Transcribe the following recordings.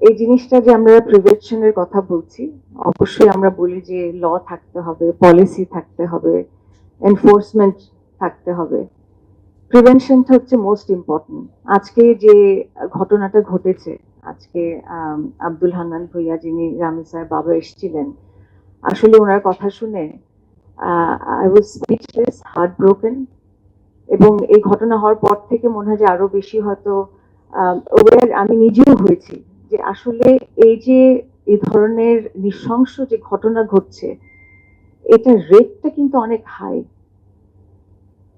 এই জিনিসটা যে আমরা প্রিভেনশনের কথা বলছি, অবশ্যই আমরা বলি যে ল থাকতে হবে, পলিসি থাকতে হবে, এনফোর্সমেন্ট থাকতে হবে। প্রিভেনশনটা হচ্ছে মোস্ট ইম্পর্টেন্ট। আজকে যে ঘটনাটা ঘটেছে, আজকে আব্দুল হান্নান ভুঁইয়া যিনি রামিসার বাবা এসেছিলেন, আসলে ওনার কথা শুনে I was speechless, heart broken. এবং এই ঘটনা হওয়ার পর থেকে মনে হয় যে আরো বেশি হয়তো ওয়ার আমি নিজেও হয়েছি যে আসলে এই ধরনের নৃশংস যে ঘটনা ঘটছে, এটা রেটটা কিন্তু অনেক হাই।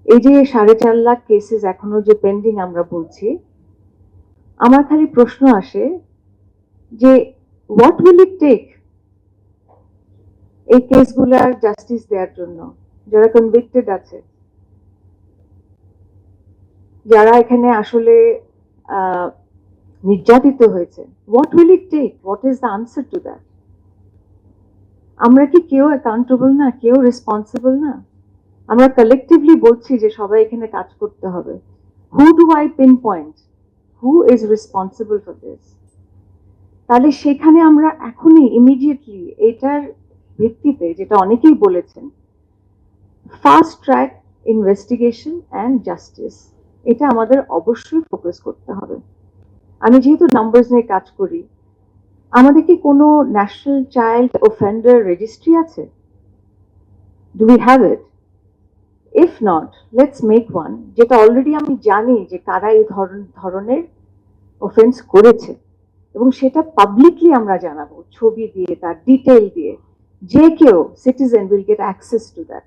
এই যে 4.5 লাখ কেসেস এখনো যে পেন্ডিং আমরা বলছি, আমার খালি প্রশ্ন আসে যে হোয়াট উইল ইট টেক এই কেসগুলার জাস্টিস দেওয়ার জন্য, যারা কনভিক্টেড আছে, যারা এখানে আসলে নির্যাতিত হয়েছে, what will it take, what is the answer to that? আমরা কি কেউ অ্যাকাউন্টেবল না, কেউ রেসপন্সিবল না? আমরা কালেকটিভলি বলছি যে সবাই এখানে কাজ করতে হবে। Who do I pin point, who is responsible for this? তাহলে সেখানে আমরা এখনই ইমিডিয়েটলি এটার ভিত্তিতে, যেটা অনেকেই বলেছেন, fast track investigation and justice, এটা আমাদের অবশ্যই ফোকাস করতে হবে। আমি যেহেতু নাম্বারস নিয়ে কাজ করি, আমাদের কি কোনো ন্যাশনাল চাইল্ড অফেন্ডার রেজিস্ট্রি আছে? Do we have it? If not, let's make one, যেটা অলরেডি আমি জানি যে কারা এই ধরনের অফেন্স করেছে, এবং সেটা পাবলিকলি আমরা জানাবো, ছবি দিয়ে, তার ডিটেল দিয়ে। যে কেউ citizen will get access to that.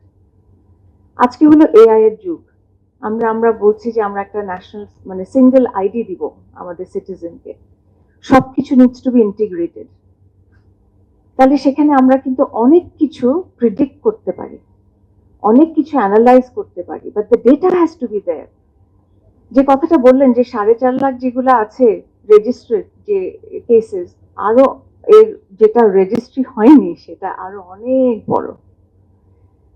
আজকে হলো এআই এর যুগ। আমরা বলছি যে আমরা একটা ন্যাশনাল মানে সিঙ্গেল আইডি দিব আমাদের সিটিজেনকে, সবকিছু নিডস টু বি ইন্টিগ্রেটেড। তাহলে সেখানে আমরা কিন্তু অনেক কিছু প্রেডিক্ট করতে পারি, অনেক কিছু অ্যানালাইজ করতে পারি, but the data has to be there. যে কথাটা বললেন যে 4.5 লাখ যেগুলো আছে রেজিস্ট্রেড যে কেসেস, আরো এর যেটা রেজিস্ট্রি হয়নি সেটা আরো অনেক বড়।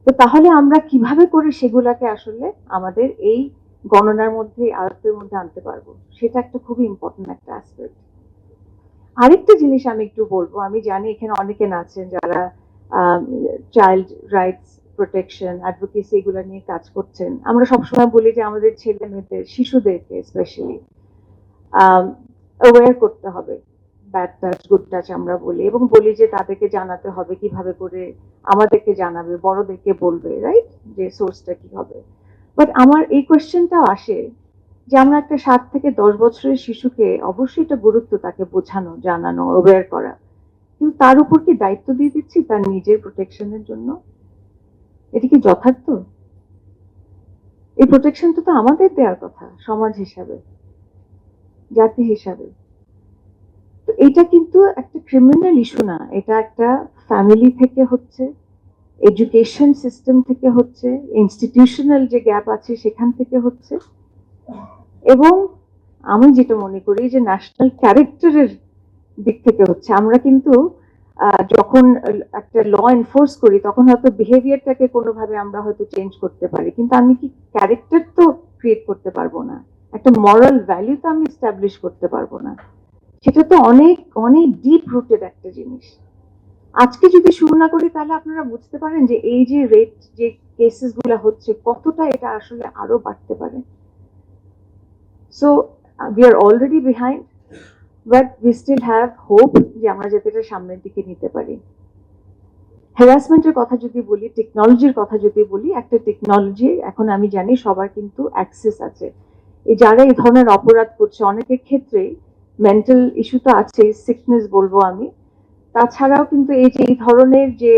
তো তাহলে আমরা কিভাবে করে সেগুলাকে আসলে আমাদের এই গণনার মধ্যে, আয়ত্তের মধ্যে আনতে পারবো, সেটা একটা খুবই ইম্পর্টেন্ট একটা অ্যাসপেক্ট। আরেকটা জিনিস আমি একটু বলবো, আমি জানি এখানে অনেকে আছেন যারা চাইল্ড রাইটস প্রোটেকশন, অ্যাডভোকেসি এগুলো নিয়ে কাজ করছেন। আমরা সবসময় বলি যে আমাদের ছেলে মেয়েদের, শিশুদেরকে স্পেশালি অ্যাওয়্যার করতে হবে, ব্যাড টাচ গুড টাচ আমরা বলি, এবং বলি যে তাদেরকে জানাতে হবে কিভাবে করে, আমাদেরকে জানাবে, বড়দেরকে বলবে, রাইট, যে সোর্সটা কি হবে। বাট আমার এই কোয়েশ্চেনটাও আসে যে আমরা একটা 7 থেকে 10 বছরের শিশুকে অবশ্যই এটা গুরুত্ব, তাকে বোঝানো, জানানো, অ্যাওয়্যার করা, কিন্তু তার উপর কি দায়িত্ব দিয়ে দিচ্ছি তার নিজের প্রোটেকশনের জন্য? এটা কি যথার্থ? এই প্রোটেকশনটা তো আমাদের দেওয়ার কথা সমাজ হিসাবে, জাতি হিসাবে। তো এটা কিন্তু একটা ক্রিমিনাল ইস্যু না, এটা একটা ফ্যামিলি থেকে হচ্ছে, এডুকেশন সিস্টেম থেকে হচ্ছে, ইনস্টিটিউশনাল যে গ্যাপ আছে সেখান থেকে হচ্ছে, এবং আমি যেটা মনে করি যে ন্যাশনাল ক্যারেক্টারের দিক থেকে হচ্ছে। আমরা কিন্তু যখন একটা ল এনফোর্স করি তখন হয়তো বিহেভিয়ারটাকে কোনোভাবে আমরা হয়তো চেঞ্জ করতে পারি, কিন্তু আমি কি ক্যারেক্টার তো ক্রিয়েট করতে পারবো না, একটা মরাল ভ্যালু তো আমি এস্টাবলিশ করতে পারবো না। সেটা তো অনেক অনেক ডিপ রুটেড একটা জিনিস। আজকে যদি শুরু না করি তাহলে আপনারা বুঝতে পারেন যে এই যে রেট, যে কেসেস গুলা হচ্ছে, কতটা এটা আসলে আরো বাড়তে পারে। So we are already behind, but we still have hope যে আমরা যাতে এটা সামনের দিকে নিতে পারি। হ্যারাসমেন্টের কথা যদি বলি, টেকনোলজির কথা যদি বলি, একটা টেকনোলজি এখন আমি জানি সবার কিন্তু অ্যাক্সেস আছে। এই যারা এই ধরনের অপরাধ করছে অনেকের ক্ষেত্রেই মেন্টাল ইস্যু তো আছে, সিকনেস বলবো আমি, তাছাড়াও কিন্তু এই যে এই ধরনের যে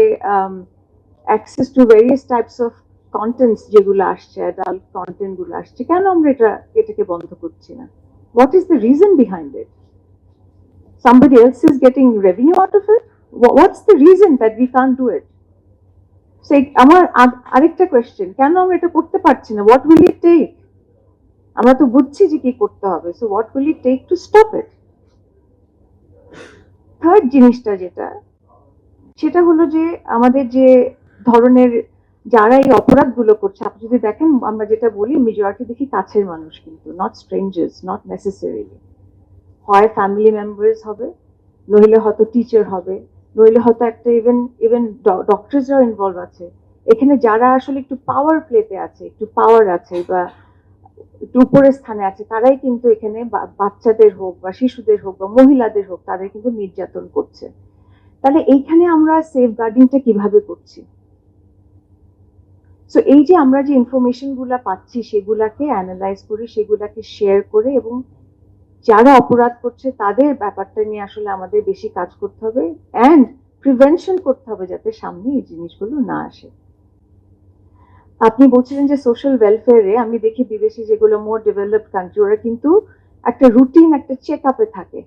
access to various types of contents যেগুলো আসছে, অ্যাডাল্ট কন্টেন্ট গুলো আসছে, কেন আমরা এটাকে বন্ধ করছি না? What is the reason behind it? Somebody else is getting revenue out of it? What's the reason that we can't do it? সেই আমার আরেকটা কোয়েশ্চেন, কেন আমরা এটা করতে পারছি না? What will it take? আমরা তো বুঝছি যে কি করতে হবে, so what will it take to stop it? Third জিনিসটা যেটা, সেটা হলো যে আমাদের যে ধরনের যারা এই অপরাধগুলো করছে, আপনি যদি দেখেন, আমরা যেটা বলি মেজরিটি দেখি কাছের মানুষ, কিন্তু নট স্ট্রেঞ্জার্স, নট নেসেসারিলি। হয় ফ্যামিলি মেম্বার্স হবে, নইলে হয়তো টিচার হবে, নইলে হয়তো একটা ইভেন ইভেন ডক্টরসরাও ইনভলভ আছে এখানে, যারা আসলে একটু পাওয়ার প্লেতে আছে, একটু পাওয়ার আছে বা একটু উপরের স্থানে আছে, তারাই কিন্তু এখানে বাচ্চাদের হোক বা শিশুদের হোক বা মহিলাদের হোক, তাদের কিন্তু নির্যাতন করছে। তাহলে এইখানে আমরা সেফ গার্ডিংটা কিভাবে করছি? সো এই যে আমরা যে ইনফরমেশন গুলা পাচ্ছি সেগুলাকে অ্যানালাইজ করে, সেগুলাকে শেয়ার করে, এবং যারা অপরাধ করছে তাদের ব্যাপারটা নিয়ে আসলে আমাদের বেশি কাজ করতে হবে, অ্যান্ড প্রিভেনশন করতে হবে যাতে সামনে এই জিনিসগুলো না আসে। আপনি বলছিলেন যে সোশ্যাল ওয়েলফেয়ারে আমি দেখি বিদেশি যেগুলো মোর ডেভেলপড কান্ট্রি, ওরা কিন্তু একটা রুটিন, একটা চেক আপে থাকে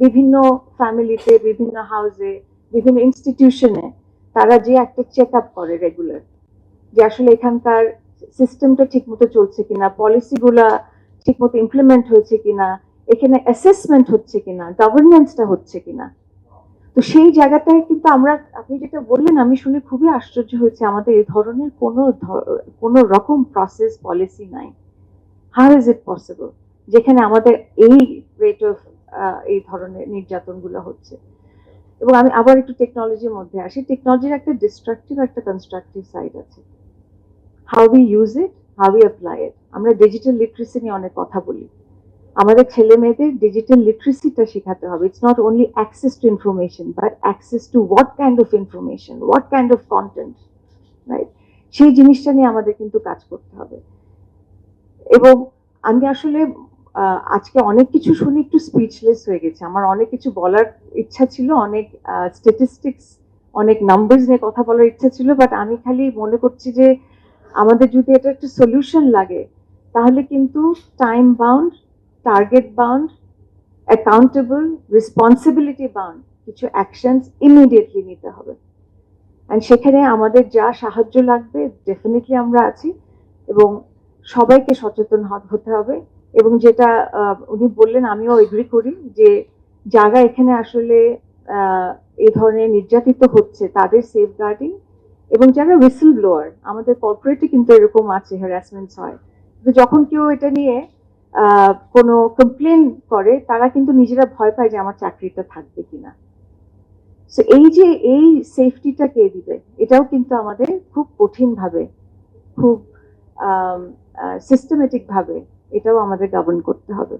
বিভিন্ন ফ্যামিলিতে, বিভিন্ন হাউসে, বিভিন্ন ইনস্টিটিউশনে। তারা যে একটা চেক আপ করে রেগুলার, যে আসলে এখানকার সিস্টেমটা ঠিকমতো চলছে কিনা, পলিসিগুলা ঠিকমতো ইমপ্লিমেন্ট হয়েছে কিনা, এখানে অ্যাসেসমেন্ট হচ্ছে কিনা, গভর্নেন্সটা হচ্ছে কিনা। তো সেই জায়গাটায় কিন্তু আমরা, আপনি যেটা বললেন আমি শুনে খুবই আশ্চর্য হয়েছে, আমাদের এই ধরনের কোনো রকম প্রসেস পলিসি নাই। হাউ ইজ ইট পসিবল যেখানে আমাদের এই রেট অফ এই ধরনের নির্যাতনগুলো হচ্ছে? এবং আমি আবার একটু টেকনোলজির মধ্যে আসি। টেকনোলজির একটা ডিস্ট্রাকটিভ, একটা কনস্ট্রাকটিভ সাইড আছে। How we use it, how we apply ইট। আমরা ডিজিটাল লিটারেসি নিয়ে অনেক কথা বলি, আমাদের ছেলে মেয়েদের ডিজিটাল লিটারেসিটা শেখাতে হবে। It's not only access to information, but access to what kind of information, what kind of content, right? সেই জিনিসটা নিয়ে আমাদের কিন্তু কাজ করতে হবে। এবং আমি আসলে আজকে অনেক কিছু শুনে একটু স্পিচলেস হয়ে গেছে। আমার অনেক কিছু বলার ইচ্ছা ছিল, অনেক স্ট্যাটিস্টিক্স, অনেক নাম্বারস নিয়ে কথা বলার ইচ্ছা ছিল, বাট আমি খালি মনে করছি যে আমাদের যদি এটা একটা সলিউশন লাগে, তাহলে কিন্তু time bound, target bound, accountable, responsibility bound কিছু অ্যাকশনস ইমিডিয়েটলি নিতে হবে। অ্যান্ড সেখানে আমাদের যা সাহায্য লাগবে ডেফিনেটলি আমরা আছি, এবং সবাইকে সচেতন হতে হবে। এবং যেটা উনি বললেন আমিও এগ্রি করি, যে যারা এখানে আসলে এই ধরনের নির্যাতিত হচ্ছে তাদের সেফগার্ডিং, এবং যারা হুইসেল ব্লোয়ার, আমাদের কর্পোরেটে কিন্তু এরকম আছে, হ্যারাসমেন্ট হয়, কিন্তু যখন কেউ এটা নিয়ে কোনো কমপ্লেন করে, তারা কিন্তু নিজেরা ভয় পায় যে আমার চাকরিটা থাকবে কিনা। সো এই যে এই সেফটিটা কে দিবে, এটাও কিন্তু আমাদের খুব কঠিন ভাবে, খুব সিস্টেমেটিক ভাবে এটাও আমাদের গভর্ন করতে হবে।